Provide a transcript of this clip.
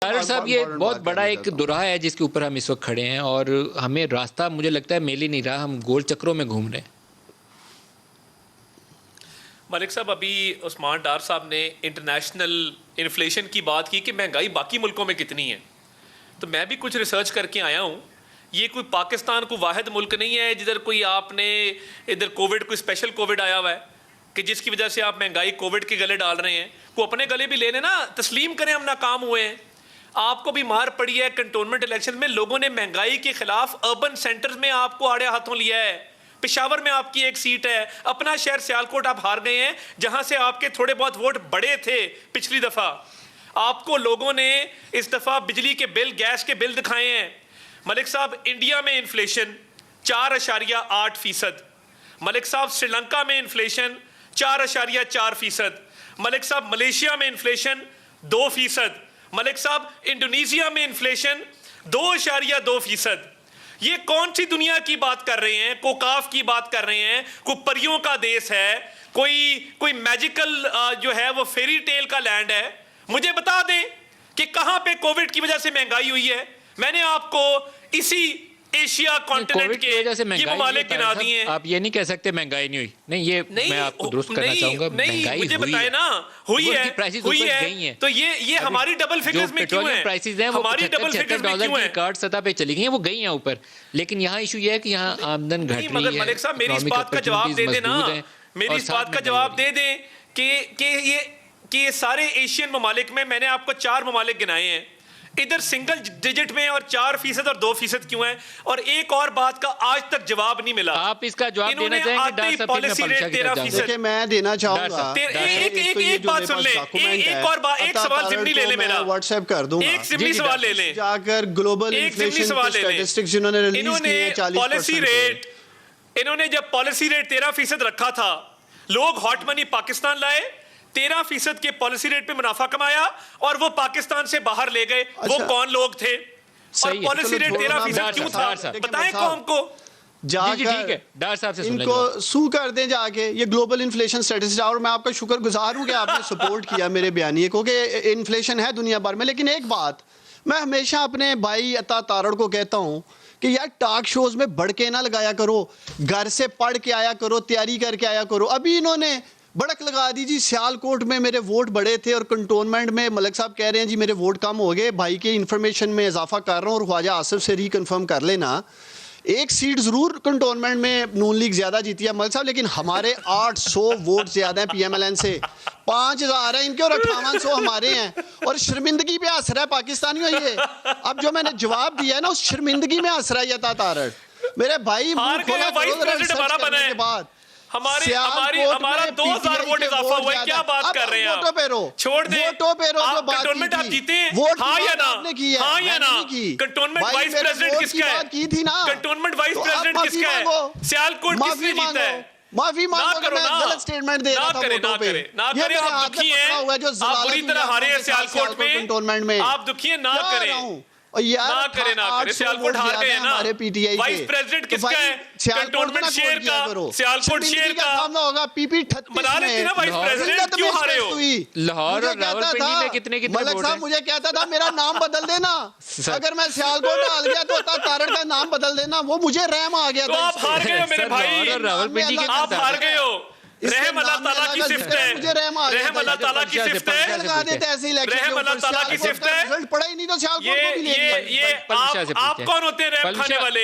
तारड़ साहब, ये बहुत बड़ा एक दुराहा है जिसके ऊपर हम इस वक्त खड़े हैं और हमें रास्ता मुझे लगता है मिल ही नहीं रहा, हम गोल चक्रों में घूम रहे हैं। मलिक साहब, अभी उस्मान डार साहब ने इंटरनेशनल इन्फ्लेशन की बात की कि महंगाई बाकी मुल्कों में कितनी है, तो मैं भी कुछ रिसर्च करके आया हूँ। ये कोई पाकिस्तान को वाहिद मुल्क नहीं है जिधर कोई आपने इधर कोविड कोई स्पेशल कोविड आया हुआ है कि जिसकी वजह से आप महंगाई कोविड के गले डाल रहे हैं। को अपने गले भी लेने ना, तस्लीम करें हम नाकाम हुए हैं। आपको भी मार पड़ी है कंटोनमेंट इलेक्शन में, लोगों ने महंगाई के खिलाफ अर्बन सेंटर्स में आपको आड़े हाथों लिया है। पेशावर में आपकी एक सीट है, अपना शहर सियालकोट आप हार गए हैं जहां से आपके थोड़े बहुत वोट बड़े थे पिछली दफा। आपको लोगों ने इस दफा बिजली के बिल, गैस के बिल दिखाए हैं। मलिक साहब, इंडिया में इन्फ्लेशन 4.8%। मलिक साहब, श्रीलंका में इन्फ्लेशन 4.4%। मलिक साहब, मलेशिया में इन्फ्लेशन 2%। मलिक साहब, इंडोनेशिया में इन्फ्लेशन 2.2%। ये कौन सी दुनिया की बात कर रहे हैं? कोकाफ की बात कर रहे हैं? कोई परियों का देश है? कोई मैजिकल जो है वो फेरी टेल का लैंड है? मुझे बता दें कि कहां पे कोविड की वजह से महंगाई हुई है। मैंने आपको इसी एशिया कॉन्टिनेंट के ये ममालिक गिना दिए हैं। आप ये नहीं कह सकते महंगाई नहीं हुई। नहीं, मैं आपको दुरुस्त करना चाहूंगा, महंगाई मुझे बताए ना, हुई है। तो ये हमारी डबल फिगर्स में क्यों है? प्राइसेस हैं वो $75 की रिकॉर्ड सतह पे चली गई हैं, वो गई हैं ऊपर। लेकिन यहाँ इशू ये है कि यहाँ आमदन घट रही है। मगर मलिक साहब, मेरी इस बात का जवाब दे देना, मेरी इस बात का जवाब दे दें कि ये सारे एशियन ममालिक में मैंने आपको 4 ममालिक गिनाए हैं, इधर सिंगल डिजिट में और 4% और 2% क्यों है? और एक और बात का आज तक जवाब नहीं मिला। आप इसका जवाब देना चाहेंगे? Policy rate 13%। मैं देना चाहूंगा। एक बात सुन ले, एक सवाल जिम्नी ले ले मेरा, व्हाट्सएप कर दूंगा। एक जिम्नी सवाल ले ले जाकर ग्लोबल इन्फ्लेशन स्टैटिस्टिक्स जिन्होंने रिलीज किए हैं 40%। पॉलिसी रेट, इन्होंने जब पॉलिसी रेट 13% रखा था, लोग हॉट मनी पाकिस्तान लाए, 13% के पॉलिसी रेट पे मुनाफा कमाया और वो पाकिस्तान से बाहर ले गए। वो कौन लोग थे? और पॉलिसी रेट 13% क्यों था? बताएं कौम को। ठीक है, डार साहब से इनको सू कर दें जाके, ये ग्लोबल इन्फ्लेशन स्टैटिस्टिक्स। और मैं आपका शुक्रगुजार हूं कि आपने सपोर्ट किया मेरे बयानिए को कि इन्फ्लेशन है दुनिया भर में। लेकिन एक बात मैं हमेशा अपने भाई अता तारड़ को कहता हूं कि यार टॉक शोज में बढ़ के ना लगाया करो, घर से पढ़ के आया करो, तैयारी करके आया करो। अभी इन्होंने बड़क लगा दी जी, सियालकोट में मेरे वोट बड़े थे और कंटोनमेंट में मलिक साहब कह रहे हैं जी मेरे वोट कम हो गए। भाई के इन्फॉर्मेशन में इजाफा कर रहा हूँ और ख्वाजा आसिफ से रिकन्फर्म कर लेना, एक सीट जरूर कंटोनमेंट में नून लीग ज्यादा जीती है मलिक साहब, लेकिन हमारे 800 वोट ज्यादा है पीएमएलएन से। 5000 है इनके और 5800 हमारे हैं। और शर्मिंदगी पे हंस रहा है पाकिस्तानियों ये। अब जो मैंने जवाब दिया है ना, उस शर्मिंदगी में हंस रहा है ये तारड़। मेरे भाई के बाद हमारा 2000 वोट इजाफा हुआ है। क्या बात कर रहे हैं आप? छोड़ दे, कंटोनमेंट आप जीते हैं, हाँ या ना? हाँ या ना? कंटोनमेंट वाइस प्रेसिडेंट किसका है? कंटोनमेंट वाइस प्रेसिडेंट किसका है? सियालकोट किसने जीता है? माफी मांगो, मैं गलत स्टेटमेंट दे रहा था वोटों पे। आप दुखी हैं, आप बुरी तरह हारे हैं सियालकोट में, आप दुखी हैं, ना करें। और यार ना करे सियालकोट हार गए हैं ना। वाइस प्रेसिडेंट किसका है? कंटोनमेंट शेयर का, सियालकोट शेयर का होगा। पीपी 38 बना लेते ना वाइस प्रेसिडेंट, क्यों हारे हो? लाहौर और रावलपिंडी में कितने मलिक साहब मुझे कहता था मेरा नाम बदल देना, अगर मैं सियालकोट हार गया तो तारड़ का नाम बदल देना। वो मुझे रहम आ गया था। आप हार गए हो मेरे भाई, आप हार गए हो। रहम अल्लाह ताला की सिफ्त है, रहम अल्लाह ताला की सिफ्त है, रहम अल्लाह ताला की सिफ्त है। पढ़ा ही नहीं तो ये आप कौन होते हैं रहम खाने वाले?